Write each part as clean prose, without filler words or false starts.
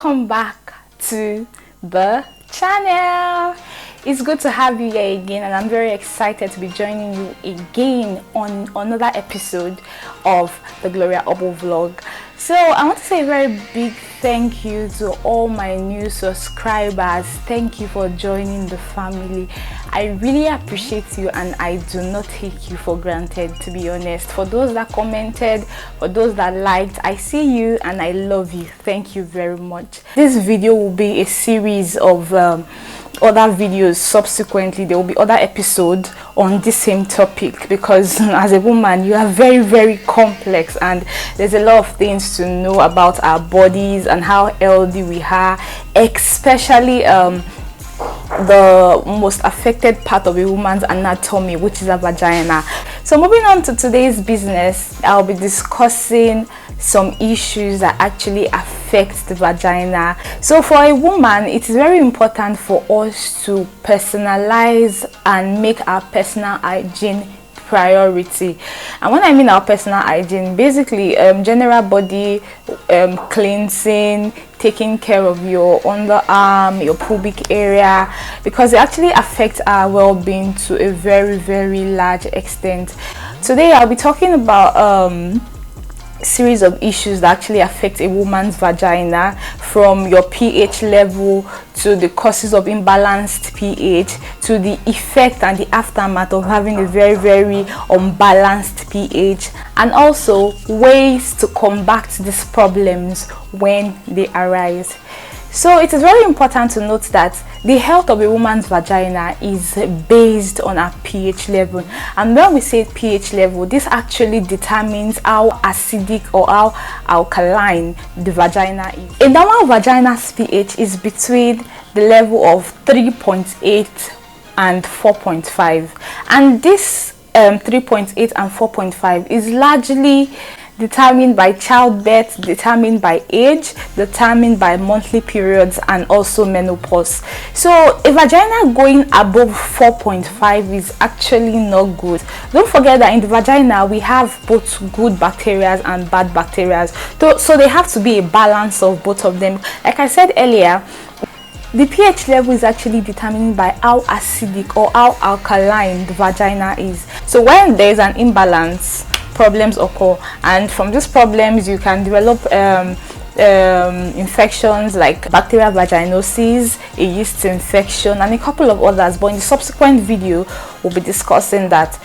welcome back to the channel. It's good to have you here again, and I'm very excited to be joining you again on another episode of the Gloria Obo vlog. So I want to say a very big thank you to all my new subscribers. Thank you for joining the family. I really appreciate you, and I do not take you for granted, to be honest. For those that commented, for those that liked, I see you and I love you. Thank you very much. This video will be a series of other videos. Subsequently there will be other episodes on this same topic, because as a woman you are very complex, and there's a lot of things to know about our bodies and how healthy we are, especially the most affected part of a woman's anatomy, which is a vagina. So moving on to today's business, I'll be discussing some issues that actually affect the vagina. So for a woman, it is very important for us to personalize and make our personal hygiene priority. And when I mean our personal hygiene, basically general body cleansing, taking care of your underarm, your pubic area, because it actually affects our well-being to a very large extent. Today I'll be talking about series of issues that actually affect a woman's vagina, from your pH level to the causes of imbalanced pH to the effect and the aftermath of having a very unbalanced pH, and also ways to combat these problems when they arise. So it is very important to note that the health of a woman's vagina is based on her pH level. And when we say pH level, this actually determines how acidic or how alkaline the vagina is. A normal vagina's pH is between the level of 3.8 and 4.5. And this 3.8 and 4.5 is largely determined by childbirth, determined by age, determined by monthly periods, and also menopause. So a vagina going above 4.5 is actually not good. Don't forget that in the vagina we have both good bacteria and bad bacteria, so there have to be a balance of both of them. Like I said earlier, the pH level is actually determined by how acidic or how alkaline the vagina is. So when there is an imbalance, problems occur, and from these problems you can develop infections like bacterial vaginosis, a yeast infection, and a couple of others, but in the subsequent video we'll be discussing that.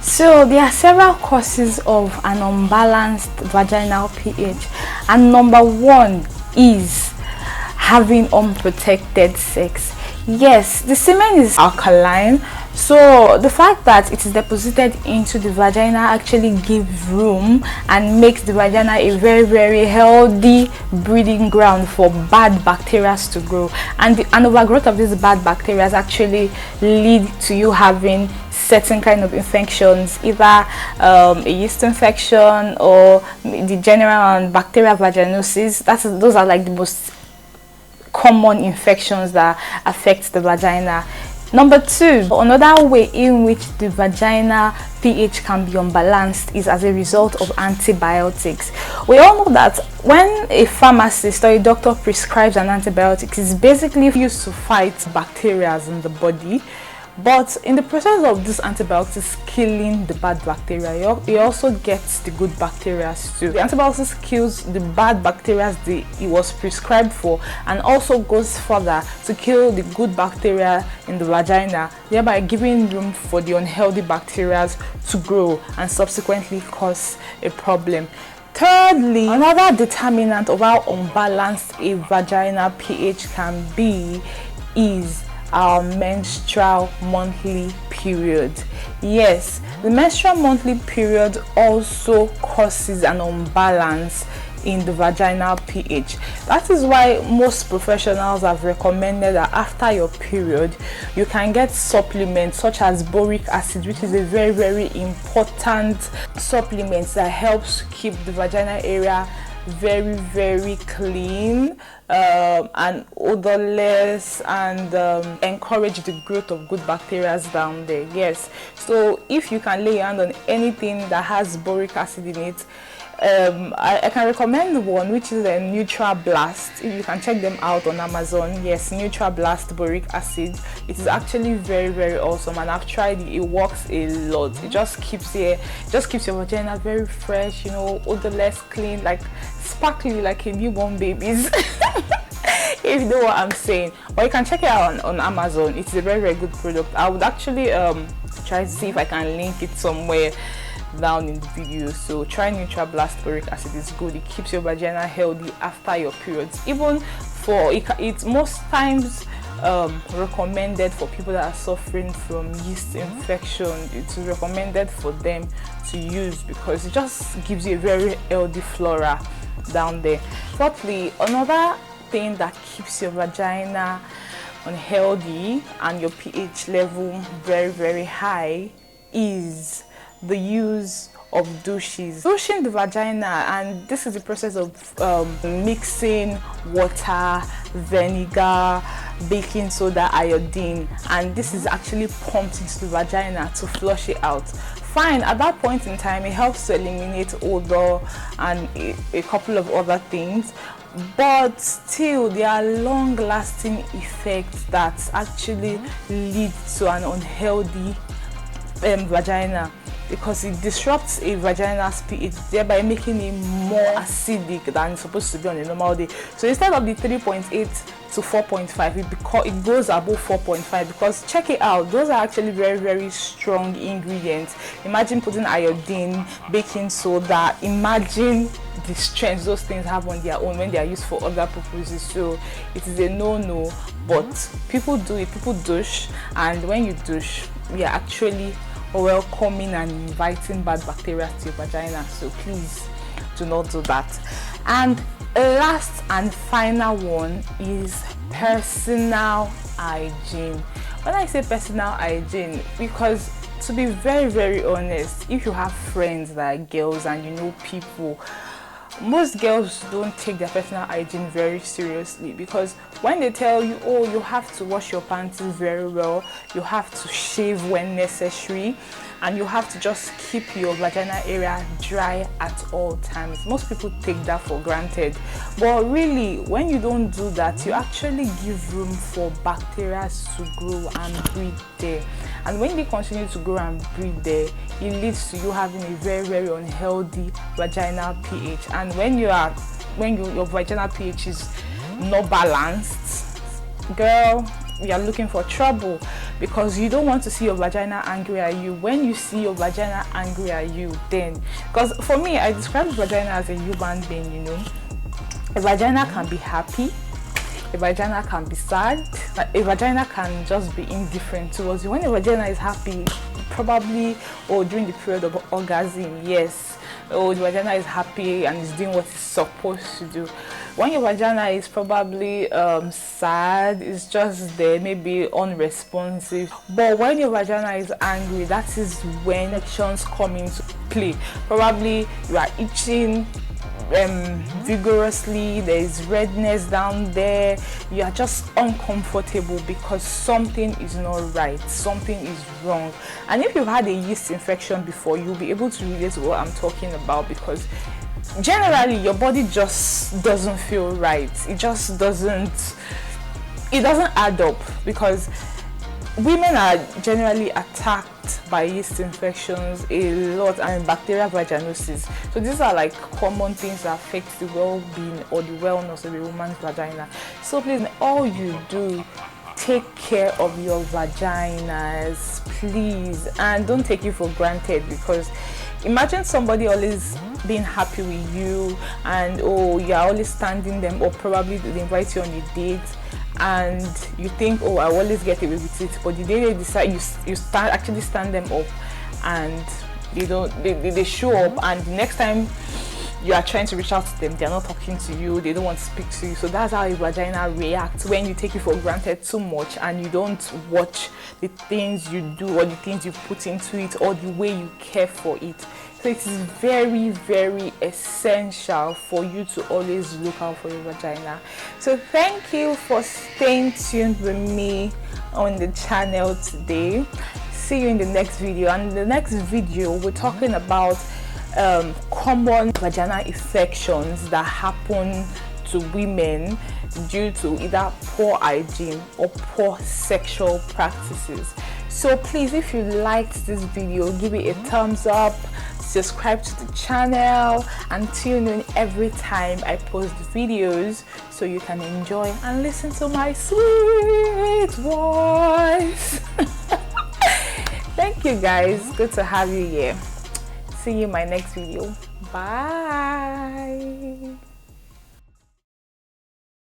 So there are several causes of an unbalanced vaginal pH, and number one is having unprotected sex. Yes, the semen is alkaline, so the fact that it is deposited into the vagina actually gives room and makes the vagina a very healthy breeding ground for bad bacteria to grow, and an overgrowth of these bad bacteria actually lead to you having certain kind of infections, either a yeast infection or the general and bacterial vaginosis. Those are like the most common infections that affect the vagina. Number two, another way in which the vagina pH can be unbalanced is as a result of antibiotics. We all know that when a pharmacist or a doctor prescribes an antibiotic, it's basically used to fight bacteria in the body. But in the process of this antibiotics killing the bad bacteria, it also gets the good bacteria too. The antibiotics kills the bad bacteria that it was prescribed for, and also goes further to kill the good bacteria in the vagina, thereby giving room for the unhealthy bacteria to grow and subsequently cause a problem. Thirdly, another determinant of how unbalanced a vaginal pH can be is our menstrual monthly period. Yes, the menstrual monthly period also causes an imbalance in the vaginal pH. That is why most professionals have recommended that after your period you can get supplements such as boric acid, which is a very important supplement that helps keep the vaginal area very clean and odorless, and encourage the growth of good bacteria down there. Yes, so if you can lay your hand on anything that has boric acid in it, I can recommend one which is a Neutral Blast. You can check them out on Amazon. Yes, Neutral Blast boric acid. It is actually very awesome, and I've tried it. It works a lot. It just keeps your vagina very fresh, you know, odorless, clean, like sparkly, like a newborn baby's. If you know what I'm saying. But you can check it out on Amazon. It's a very good product. I would actually try to see if I can link it somewhere down in the video. So try Neutral Blast boric acid. It's good. It keeps your vagina healthy after your periods. Even for it's most times recommended for people that are suffering from yeast infection. It's recommended for them to use because it just gives you a very healthy flora down there. Fourthly, another thing that keeps your vagina unhealthy and your pH level very high is the use of douches. Douching the vagina, and this is the process of mixing water, vinegar, baking soda, iodine, and this is actually pumped into the vagina to flush it out. Fine, at that point in time it helps to eliminate odor and a couple of other things, but still there are long-lasting effects that actually lead to an unhealthy vagina, because it disrupts a vagina's pH, thereby making it more acidic than it's supposed to be on a normal day. So instead of the 3.8 to 4.5, it goes above 4.5, because check it out, those are actually very strong ingredients. Imagine putting iodine, baking soda, imagine the strength those things have on their own when they are used for other purposes. So it is a no-no, but people do it. People douche, and when you douche, we are actually welcoming and inviting bad bacteria to your vagina. So please do not do that. And last and final one is personal hygiene. When I say personal hygiene, because to be very honest, if you have friends that are girls and you know people, most girls don't take their personal hygiene very seriously, because when they tell you, oh, you have to wash your panties very well, you have to shave when necessary, and you have to just keep your vagina area dry at all times, most people take that for granted. But really, when you don't do that, you actually give room for bacteria to grow and breed there, and when they continue to grow and breed there, it leads to you having a very unhealthy vaginal pH. And when your vaginal pH is not balanced, girl, you are looking for trouble, because you don't want to see your vagina angry at you. When you see your vagina angry at you, then, because for me, I describe vagina as a human being, you know. A vagina can be happy, a vagina can be sad, a vagina can just be indifferent towards you. When a vagina is happy, probably, or during the period of orgasm, yes, oh, the vagina is happy and is doing what it's supposed to do. When your vagina is probably sad, it's just there, maybe unresponsive. But when your vagina is angry, that is when actions come into play. Probably you are itching vigorously, there is redness down there, you are just uncomfortable because something is not right, something is wrong. And if you've had a yeast infection before, you'll be able to relate to what I'm talking about, because generally your body just doesn't feel right. It just doesn't add up, because women are generally attacked by yeast infections a lot, and bacterial vaginosis. So these are like common things that affect the well-being or the wellness of a woman's vagina. So please, all you do, take care of your vaginas, please, and don't take it for granted. Because imagine somebody always being happy with you, and oh, you're always standing them up, probably they invite you on a date, and you think, oh, I always get away with it, but the day they decide, you actually stand them up, and they show up, and the next time you are trying to reach out to them, they're not talking to you, they don't want to speak to you. So that's how your vagina reacts when you take it for granted too much, and you don't watch the things you do or the things you put into it or the way you care for it. So it is very essential for you to always look out for your vagina. So thank you for staying tuned with me on the channel today. See you in the next video. And in the next video, we're talking about common vaginal infections that happen to women due to either poor hygiene or poor sexual practices. So please, if you liked this video, give it a thumbs up, subscribe to the channel, and tune in every time I post videos so you can enjoy and listen to my sweet voice. Thank you guys, good to have you here. See you in my next video. Bye.